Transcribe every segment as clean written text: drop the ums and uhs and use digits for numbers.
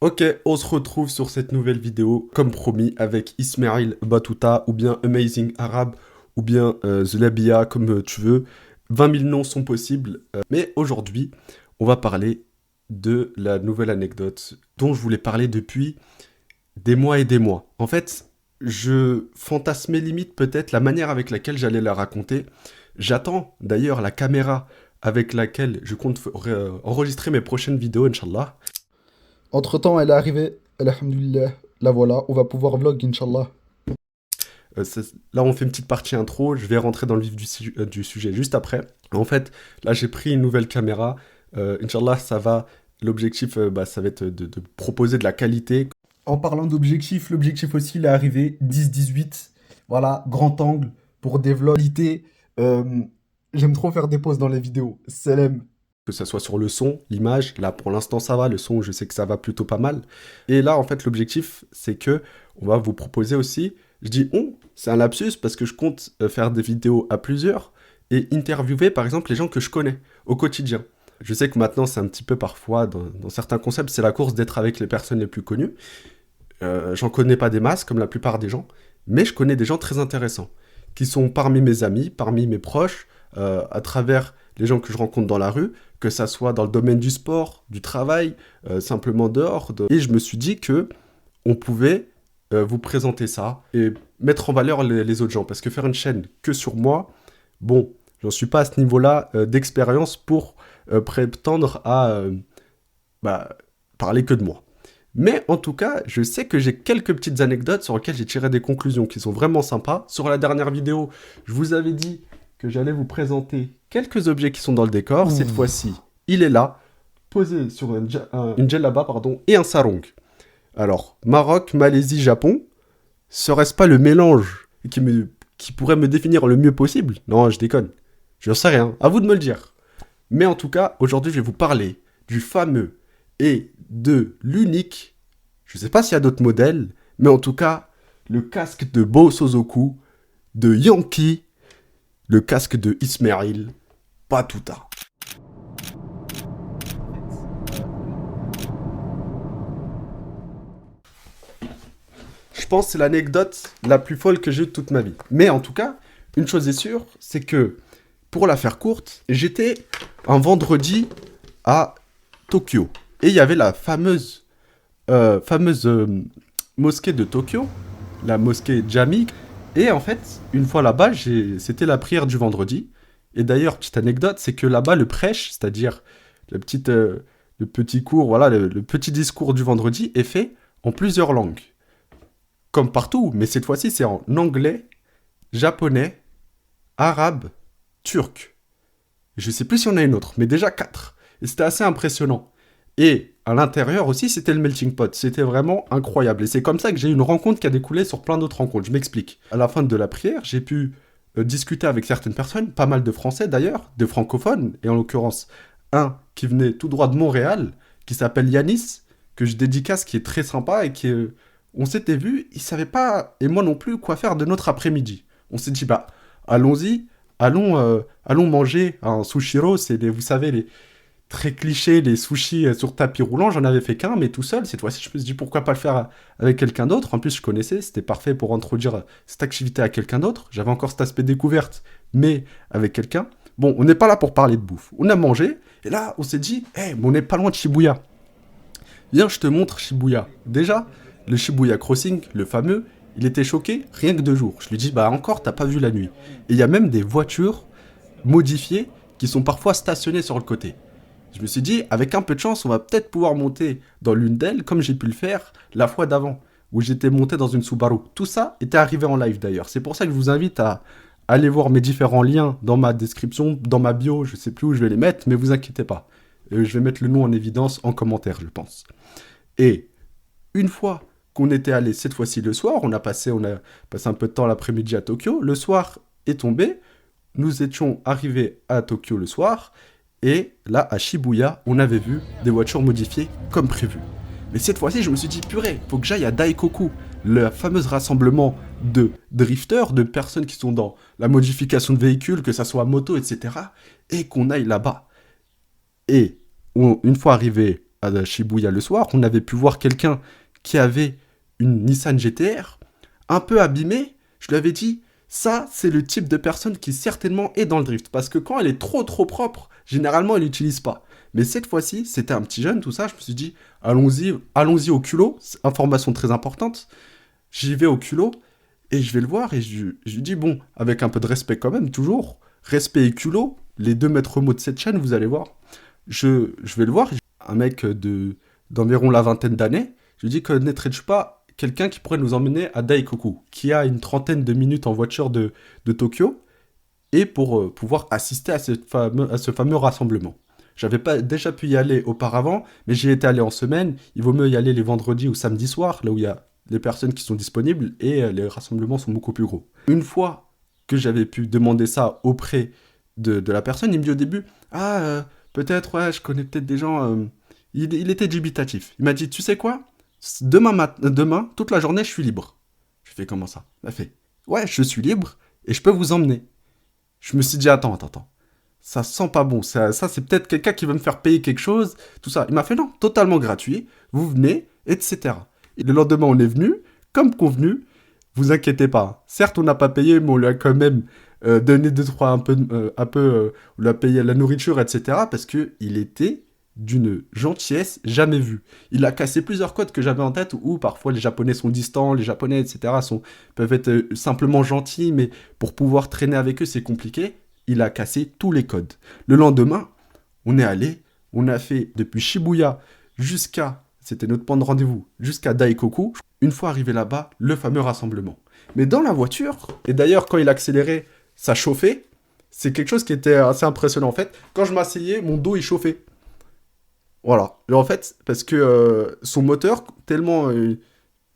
Ok, on se retrouve sur cette nouvelle vidéo, comme promis, avec Ismail Batouta, ou bien Amazing Arab, ou bien Zlabia, comme tu veux. 20 000 noms sont possibles, mais aujourd'hui, on va parler de la nouvelle anecdote dont je voulais parler depuis des mois et des mois. En fait, je fantasmais limite peut-être la manière avec laquelle j'allais la raconter. J'attends d'ailleurs la caméra avec laquelle je compte enregistrer mes prochaines vidéos, Inch'Allah. Entre-temps, elle est arrivée. Alhamdulillah. La voilà. On va pouvoir vlog, Inch'Allah. Là, on fait une petite partie intro. Je vais rentrer dans le vif du sujet juste après. En fait, là, j'ai pris une nouvelle caméra. Inch'Allah, ça va. L'objectif, ça va être de proposer de la qualité. En parlant d'objectif, l'objectif aussi, il est arrivé. 10-18. Voilà, grand angle pour des vlogs. Qualité. Euh, J'aime trop faire des pauses dans les vidéos. Salam. Que ça soit sur le son, l'image. Là, pour l'instant, ça va. Le son, je sais que ça va plutôt pas mal. Et là, en fait, l'objectif, c'est que on va vous proposer aussi. Je dis on, c'est un lapsus parce que je compte faire des vidéos à plusieurs et interviewer, par exemple, les gens que je connais au quotidien. Je sais que maintenant, c'est un petit peu parfois, dans certains concepts, c'est la course d'être avec les personnes les plus connues. J'en connais pas des masses, comme la plupart des gens, mais je connais des gens très intéressants, qui sont parmi mes amis, parmi mes proches, à travers les gens que je rencontre dans la rue, que ça soit dans le domaine du sport, du travail, simplement dehors. Et je me suis dit que on pouvait vous présenter ça et mettre en valeur les autres gens. Parce que faire une chaîne que sur moi, bon, j'en suis pas à ce niveau-là d'expérience pour prétendre à bah, parler que de moi. Mais en tout cas, je sais que j'ai quelques petites anecdotes sur lesquelles j'ai tiré des conclusions qui sont vraiment sympas. Sur la dernière vidéo, je vous avais dit que j'allais vous présenter quelques objets qui sont dans le décor. Cette Ouh. fois-ci, il est là, posé sur une djellaba et un sarong. Alors, Maroc, Malaisie, Japon, serait-ce pas le mélange qui pourrait me définir le mieux possible? Non, je déconne. Je n'en sais rien. À vous de me le dire. Mais en tout cas, aujourd'hui, je vais vous parler du fameux et de l'unique, je ne sais pas s'il y a d'autres modèles, mais en tout cas, le casque de Bo Sozoku, de Yankee, le casque de Ismail Batouta. Je pense que c'est l'anecdote la plus folle que j'ai eue de toute ma vie. Mais en tout cas, une chose est sûre, c'est que, pour la faire courte, j'étais un vendredi à Tokyo. Et il y avait la fameuse mosquée de Tokyo, la mosquée Jami. Et en fait, une fois là-bas, c'était la prière du vendredi. Et d'ailleurs, petite anecdote, c'est que là-bas, le prêche, c'est-à-dire le petit cours, voilà, le petit discours du vendredi, est fait en plusieurs langues. Comme partout, mais cette fois-ci, c'est en anglais, japonais, arabe, turc. Je sais plus si on a une autre, mais déjà quatre. Et c'était assez impressionnant. Et à l'intérieur aussi, c'était le melting pot. C'était vraiment incroyable. Et c'est comme ça que j'ai eu une rencontre qui a découlé sur plein d'autres rencontres. Je m'explique. À la fin de la prière, j'ai pu discuter avec certaines personnes, pas mal de Français d'ailleurs, de francophones, et en l'occurrence, un qui venait tout droit de Montréal, qui s'appelle Yanis, que je dédicace, qui est très sympa et qui on s'était vu, il savait pas, et moi non plus, quoi faire de notre après-midi. On s'est dit, bah, allons-y, allons manger un sushiro, c'est vous savez, les très clichés, les sushis sur tapis roulant. J'en avais fait qu'un, mais tout seul. Cette fois-ci, je me suis dit pourquoi pas le faire avec quelqu'un d'autre. En plus, je connaissais, c'était parfait pour introduire cette activité à quelqu'un d'autre. J'avais encore cet aspect découverte, mais avec quelqu'un. Bon, on n'est pas là pour parler de bouffe. On a mangé, et là, on s'est dit, hey, mais on n'est pas loin de Shibuya. Viens, je te montre Shibuya. Déjà, le Shibuya Crossing, le fameux, il était choqué rien que 2 jours. Je lui dis, bah encore, t'as pas vu la nuit. Et il y a même des voitures modifiées qui sont parfois stationnées sur le côté. Je me suis dit, avec un peu de chance, on va peut-être pouvoir monter dans l'une d'elles, comme j'ai pu le faire la fois d'avant, où j'étais monté dans une Subaru. Tout ça était arrivé en live d'ailleurs. C'est pour ça que je vous invite à aller voir mes différents liens dans ma description, dans ma bio, je sais plus où je vais les mettre, mais vous inquiétez pas. Je vais mettre le nom en évidence en commentaire, je pense. Et une fois qu'on était allé cette fois-ci le soir, on a passé un peu de temps l'après-midi à Tokyo. Le soir est tombé, nous étions arrivés à Tokyo le soir, et là, à Shibuya, on avait vu des voitures modifiées comme prévu. Mais cette fois-ci, je me suis dit, purée, faut que j'aille à Daikoku, le fameux rassemblement de drifters, de personnes qui sont dans la modification de véhicules, que ça soit moto, etc., et qu'on aille là-bas. Et une fois arrivé à Shibuya le soir, on avait pu voir quelqu'un qui avait une Nissan GTR, un peu abîmée. Je lui avais dit, ça, c'est le type de personne qui certainement est dans le drift. Parce que quand elle est trop propre, généralement, elle n'utilise pas. Mais cette fois-ci, c'était un petit jeune, tout ça. Je me suis dit, allons-y au culot. Information très importante. J'y vais au culot et je vais le voir et je lui dis, bon, avec un peu de respect quand même, toujours. Respect et culot, les deux maîtres mots de cette chaîne, vous allez voir. Je vais le voir, un mec d'environ la vingtaine d'années. Je lui dis, connaîtrais-tu pas quelqu'un qui pourrait nous emmener à Daikoku, qui a une trentaine de minutes en voiture de Tokyo, et pour pouvoir assister à ce fameux rassemblement. J'avais pas déjà pu y aller auparavant, mais j'y étais allé en semaine. Il vaut mieux y aller les vendredis ou samedis soirs, là où il y a les personnes qui sont disponibles, et les rassemblements sont beaucoup plus gros. Une fois que j'avais pu demander ça auprès de la personne, il me dit au début, peut-être, ouais, je connais peut-être des gens... il était dubitatif. Il m'a dit, tu sais quoi? Demain, toute la journée, je suis libre. Je fais comment ça? Il m'a fait, ouais, je suis libre et je peux vous emmener. Je me suis dit, attends. Ça sent pas bon. Ça c'est peut-être quelqu'un qui va me faire payer quelque chose. Tout ça. Il m'a fait, non, totalement gratuit. Vous venez, etc. Et le lendemain, on est venu, comme convenu. Vous inquiétez pas. Certes, on n'a pas payé, mais on lui a quand même donné deux, trois, on lui a payé la nourriture, etc. Parce qu'il était d'une gentillesse jamais vue. Il a cassé plusieurs codes que j'avais en tête où parfois les Japonais sont distants, les Japonais, etc. peuvent être simplement gentils, mais pour pouvoir traîner avec eux, c'est compliqué. Il a cassé tous les codes. Le lendemain, on est allé, on a fait depuis Shibuya c'était notre point de rendez-vous, jusqu'à Daikoku. Une fois arrivé là-bas, le fameux rassemblement. Mais dans la voiture, et d'ailleurs quand il accélérait, ça chauffait, c'est quelque chose qui était assez impressionnant. En fait, quand je m'asseyais, mon dos il chauffait. Voilà. Et en fait, parce que son moteur, tellement...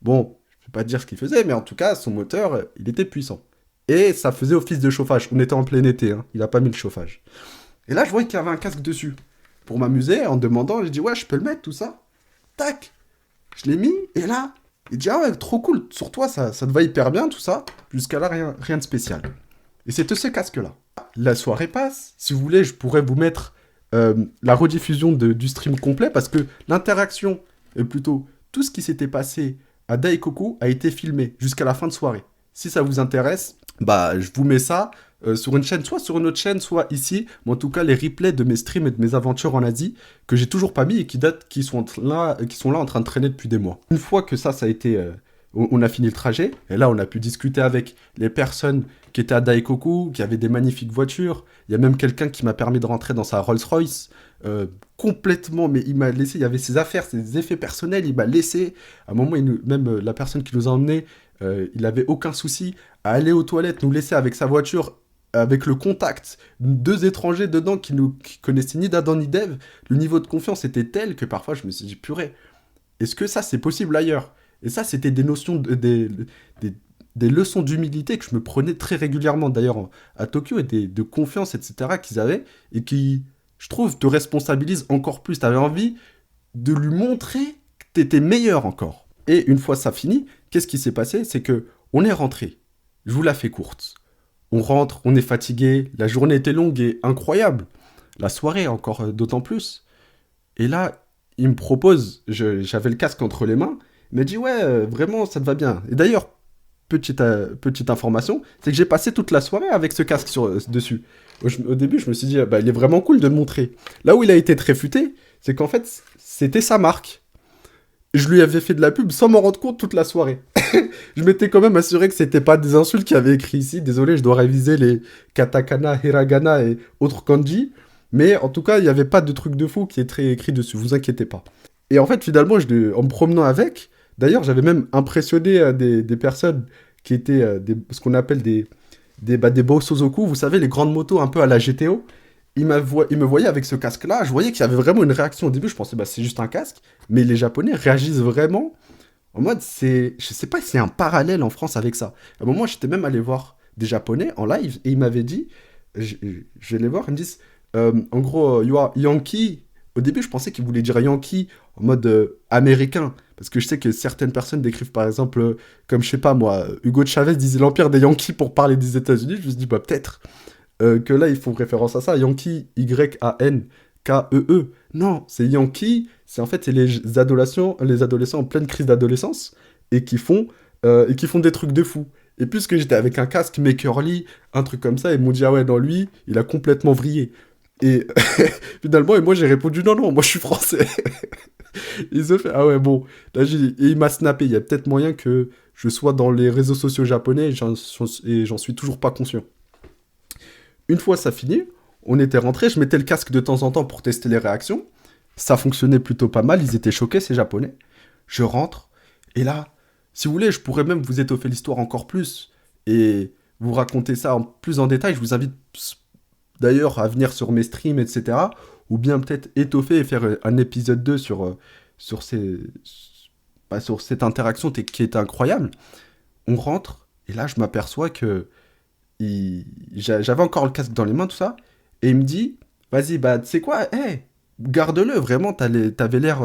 bon, je ne vais pas dire ce qu'il faisait, mais en tout cas, son moteur, il était puissant. Et ça faisait office de chauffage. On était en plein été, hein. Il n'a pas mis le chauffage. Et là, je voyais qu'il y avait un casque dessus. Pour m'amuser, en demandant, j'ai dit, ouais, je peux le mettre, tout ça. Tac. Je l'ai mis, et là, il dit, ah ouais, trop cool. Sur toi, ça te va hyper bien, tout ça. Jusqu'à là, rien de spécial. Et c'est ce casque-là. La soirée passe. Si vous voulez, je pourrais vous mettre... la rediffusion du stream complet, parce que l'interaction, et plutôt tout ce qui s'était passé à Daikoku a été filmé jusqu'à la fin de soirée. Si ça vous intéresse, bah je vous mets ça sur une chaîne, soit sur une autre chaîne, soit ici, mais en tout cas les replays de mes streams et de mes aventures en Asie, que j'ai toujours pas mis et qui sont là en train de traîner depuis des mois. Une fois que ça a été... on a fini le trajet, et là on a pu discuter avec les personnes qui étaient à Daikoku, qui avaient des magnifiques voitures. Il y a même quelqu'un qui m'a permis de rentrer dans sa Rolls-Royce, complètement, mais il m'a laissé, il y avait ses affaires, ses effets personnels, il m'a laissé. À un moment, même la personne qui nous a emmenés, il n'avait aucun souci à aller aux toilettes, nous laisser avec sa voiture, avec le contact, deux étrangers dedans qui connaissaient ni d'Adam ni d'Ève. Le niveau de confiance était tel que parfois je me suis dit, purée, est-ce que ça c'est possible ailleurs? Et ça, c'était des notions, des leçons d'humilité que je me prenais très régulièrement, d'ailleurs, à Tokyo, et de confiance, etc., qu'ils avaient, et qui, je trouve, te responsabilisent encore plus. Tu avais envie de lui montrer que tu étais meilleur encore. Et une fois ça fini, qu'est-ce qui s'est passé? C'est que on est rentré. Je vous la fais courte. On rentre, on est fatigué, la journée était longue et incroyable. La soirée, encore d'autant plus. Et là, il me propose, j'avais le casque entre les mains, il m'a dit, ouais, vraiment, ça te va bien. Et d'ailleurs, petite information, c'est que j'ai passé toute la soirée avec ce casque dessus. Au début, je me suis dit, bah, il est vraiment cool de le montrer. Là où il a été très futé, c'est qu'en fait, c'était sa marque. Je lui avais fait de la pub sans m'en rendre compte toute la soirée. Je m'étais quand même assuré que c'était pas des insultes qu'il y avait écrit ici. Désolé, je dois réviser les katakana, hiragana et autres kanji. Mais en tout cas, il n'y avait pas de truc de fou qui est très écrit dessus, vous inquiétez pas. Et en fait, finalement, en me promenant avec, d'ailleurs, j'avais même impressionné des personnes qui étaient ce qu'on appelle des Bosozoku, vous savez, les grandes motos un peu à la GTO. Il me voyait avec ce casque-là, je voyais qu'il y avait vraiment une réaction. Au début, je pensais, bah, c'est juste un casque, mais les Japonais réagissent vraiment en mode, je sais pas si c'est un parallèle en France avec ça. À un moment, j'étais même allé voir des Japonais en live, et ils m'avaient dit, je vais les voir, ils me disent, en gros, you are Yankee. Au début, je pensais qu'ils voulaient dire Yankee en mode américain, parce que je sais que certaines personnes décrivent, par exemple, comme, je sais pas moi, Hugo Chavez disait l'empire des Yankees pour parler des États-Unis. Je me suis dit, bah, peut-être que là, ils font référence à ça. Yankee, Y-A-N, K-E-E. Non, c'est Yankee. C'est en fait c'est les adolescents en pleine crise d'adolescence et et qui font des trucs de fou. Et puisque j'étais avec un casque Makerly, un truc comme ça, ils m'ont dit ah ouais, non, lui, il a complètement vrillé. Et finalement, et moi j'ai répondu non, non, moi je suis français. Ils ont fait ah ouais, bon. Là, et il m'a snappé. Il y a peut-être moyen que je sois dans les réseaux sociaux japonais et j'en suis toujours pas conscient. Une fois ça fini, on était rentré, je mettais le casque de temps en temps pour tester les réactions. Ça fonctionnait plutôt pas mal, ils étaient choqués, ces japonais. Je rentre, et là, si vous voulez, je pourrais même vous étoffer l'histoire encore plus et vous raconter ça plus en détail. Je vous invite d'ailleurs à venir sur mes streams, etc. Ou bien peut-être étoffer et faire un épisode 2 sur, sur cette interaction qui est incroyable. On rentre, et là, je m'aperçois que j'avais encore le casque dans les mains, tout ça, et il me dit, vas-y, bah, tu sais quoi, hey, garde-le, vraiment, t'avais l'air...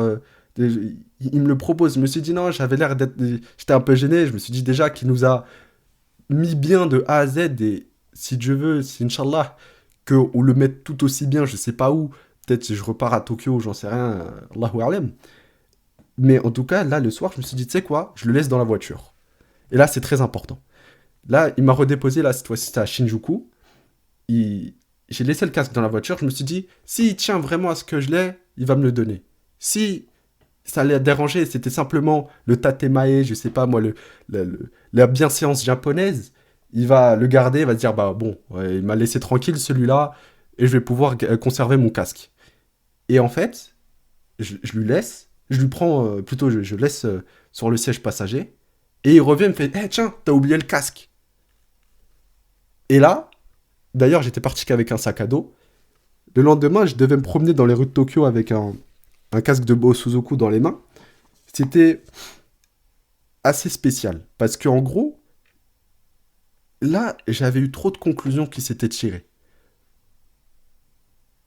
il me le propose, je me suis dit non, j'avais l'air d'être... J'étais un peu gêné, je me suis dit déjà qu'il nous a mis bien de A à Z, et si Dieu veut, si Inch'Allah, qu'on le mette tout aussi bien, je sais pas où, peut-être si je repars à Tokyo, j'en sais rien, Allahu A'lam. Mais en tout cas, là, le soir, je me suis dit, tu sais quoi, je le laisse dans la voiture. Et là, c'est très important. Là, il m'a redéposé, là, cette fois-ci, c'était à Shinjuku. Il... J'ai laissé le casque dans la voiture, je me suis dit, s'il tient vraiment à ce que je l'ai, il va me le donner. Si ça l'a dérangé, c'était simplement le tatemae, je sais pas moi, la bienséance japonaise, il va le garder, il va se dire, bah bon, ouais, il m'a laissé tranquille celui-là, et je vais pouvoir conserver mon casque. Et en fait, je lui laisse, je lui prends, plutôt je laisse sur le siège passager, et il revient et me fait, eh tiens, t'as oublié le casque. Et là, d'ailleurs, j'étais parti qu'avec un sac à dos. Le lendemain, je devais me promener dans les rues de Tokyo avec un casque de Bo Suzuku dans les mains. C'était assez spécial. Parce qu'en gros, là, j'avais eu trop de conclusions qui s'étaient tirées.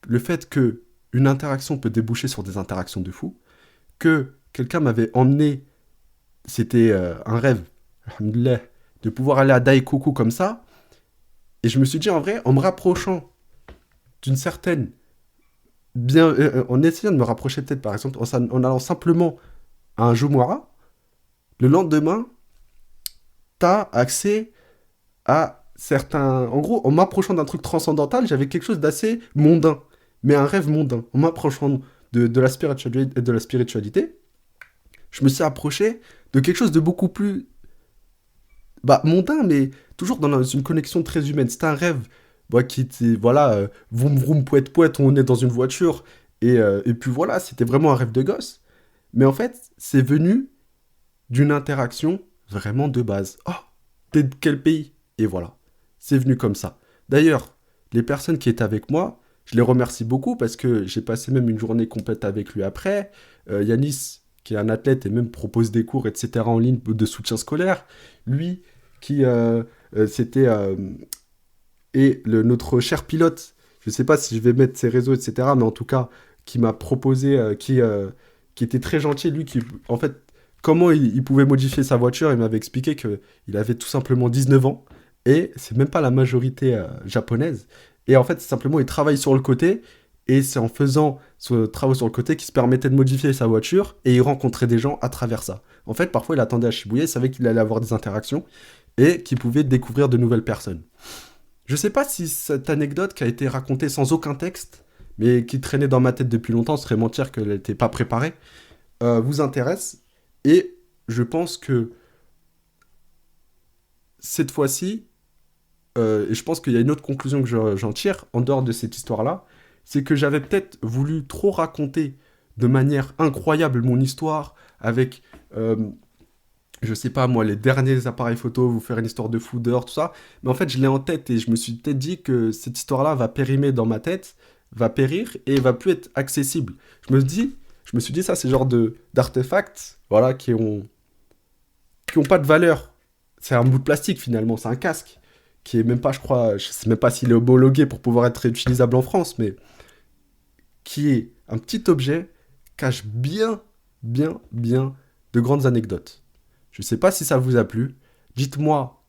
Le fait que une interaction peut déboucher sur des interactions de fou, que quelqu'un m'avait emmené, c'était un rêve, alhamdoulilah, de pouvoir aller à Daikoku comme ça. Et je me suis dit, en vrai, en me rapprochant d'une certaine en essayant de me rapprocher peut-être par exemple en allant simplement à un Jumu'ah, le lendemain, t'as accès à certains... En gros, en m'approchant d'un truc transcendantal, j'avais quelque chose d'assez mondain, mais un rêve mondain. En m'approchant de la spiritualité, je me suis approché de quelque chose de beaucoup plus mondain, mais toujours dans une connexion très humaine. C'était un rêve qui était, voilà, vroom vroom poète poète, on est dans une voiture, et puis voilà, c'était vraiment un rêve de gosse. Mais en fait, c'est venu d'une interaction vraiment de base. Oh, t'es de quel pays? Et voilà, c'est venu comme ça. D'ailleurs, les personnes qui étaient avec moi, je les remercie beaucoup parce que j'ai passé même une journée complète avec lui après. Yanis, qui est un athlète et même propose des cours, etc. en ligne de soutien scolaire. Lui, qui c'était... et notre cher pilote, je ne sais pas si je vais mettre ses réseaux, etc., mais en tout cas, qui m'a proposé, qui était très gentil, lui, qui, en fait, comment il pouvait modifier sa voiture, il m'avait expliqué qu'il avait tout simplement 19 ans, et c'est même pas la majorité japonaise, et en fait, simplement, il travaille sur le côté, et c'est en faisant ce travail sur le côté qu'il se permettait de modifier sa voiture, et il rencontrait des gens à travers ça. En fait, parfois, il attendait à Shibuya, il savait qu'il allait avoir des interactions, et qu'il pouvait découvrir de nouvelles personnes. Je sais pas si cette anecdote qui a été racontée sans aucun texte, mais qui traînait dans ma tête depuis longtemps, ce serait mentir qu'elle n'était pas préparée, vous intéresse. Et je pense que cette fois-ci, et je pense qu'il y a une autre conclusion que j'en tire, en dehors de cette histoire-là, c'est que j'avais peut-être voulu trop raconter de manière incroyable mon histoire, avec je sais pas moi, les derniers appareils photo, vous faire une histoire de fou dehors, tout ça. Mais en fait, je l'ai en tête et je me suis peut-être dit que cette histoire-là va périmer dans ma tête, va périr et va plus être accessible. Je me suis dit ça, c'est genre d'artefacts, voilà, qui ont pas de valeur. C'est un bout de plastique finalement, c'est un casque qui est même pas, je crois, je sais même pas s'il est homologué pour pouvoir être utilisable en France, mais qui est un petit objet cache bien, bien, bien de grandes anecdotes. Je sais pas si ça vous a plu. Dites-moi,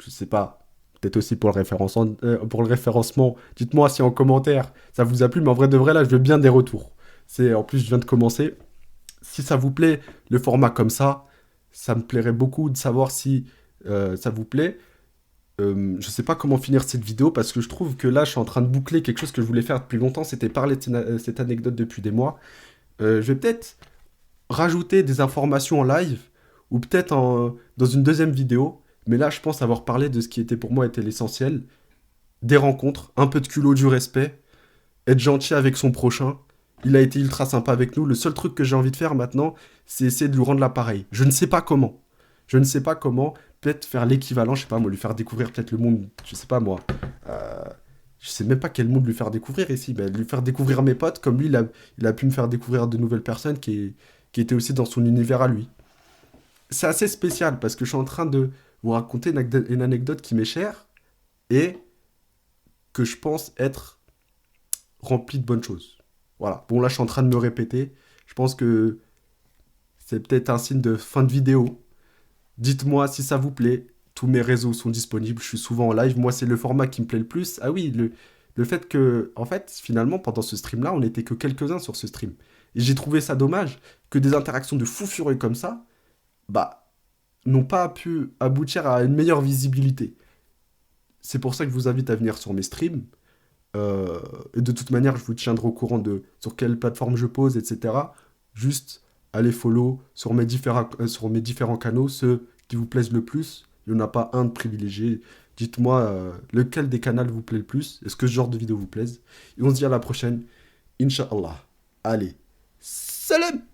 je sais pas, peut-être aussi pour le référencement. Dites-moi si en commentaire ça vous a plu, mais en vrai de vrai, là, je veux bien des retours. En plus, je viens de commencer. Si ça vous plaît, le format comme ça me plairait beaucoup de savoir si ça vous plaît. Je sais pas comment finir cette vidéo parce que je trouve que là, je suis en train de boucler quelque chose que je voulais faire depuis longtemps. C'était parler de cette anecdote depuis des mois. Je vais peut-être rajouter des informations en live ou peut-être dans une deuxième vidéo. Mais là, je pense avoir parlé de ce qui était pour moi était l'essentiel. Des rencontres, un peu de culot, du respect, être gentil avec son prochain. Il a été ultra sympa avec nous. Le seul truc que j'ai envie de faire maintenant, c'est essayer de lui rendre l'appareil. Je ne sais pas comment. Je ne sais pas comment. Peut-être faire l'équivalent, je sais pas moi, lui faire découvrir peut-être le monde, je sais pas moi. Euh, je sais même pas quel monde lui faire découvrir ici. Ben, lui faire découvrir mes potes, comme lui, il a pu me faire découvrir de nouvelles personnes qui étaient aussi dans son univers à lui. C'est assez spécial parce que je suis en train de vous raconter une anecdote qui m'est chère et que je pense être remplie de bonnes choses. Voilà. Bon, là, je suis en train de me répéter. Je pense que c'est peut-être un signe de fin de vidéo. Dites-moi si ça vous plaît. Tous mes réseaux sont disponibles. Je suis souvent en live. Moi, c'est le format qui me plaît le plus. Ah oui, le fait que, en fait, finalement, pendant ce stream-là, on n'était que quelques-uns sur ce stream. Et j'ai trouvé ça dommage que des interactions de fou furieux comme ça, bah, n'ont pas pu aboutir à une meilleure visibilité. C'est pour ça que je vous invite à venir sur mes streams. Et de toute manière, je vous tiendrai au courant de sur quelle plateforme je pose, etc. Juste allez follow sur mes différents canaux, ceux qui vous plaisent le plus. Il n'y en a pas un de privilégié. Dites-moi lequel des canaux vous plaît le plus. Est-ce que ce genre de vidéo vous plaise? Et on se dit à la prochaine. Inch'Allah. Allez. Salam!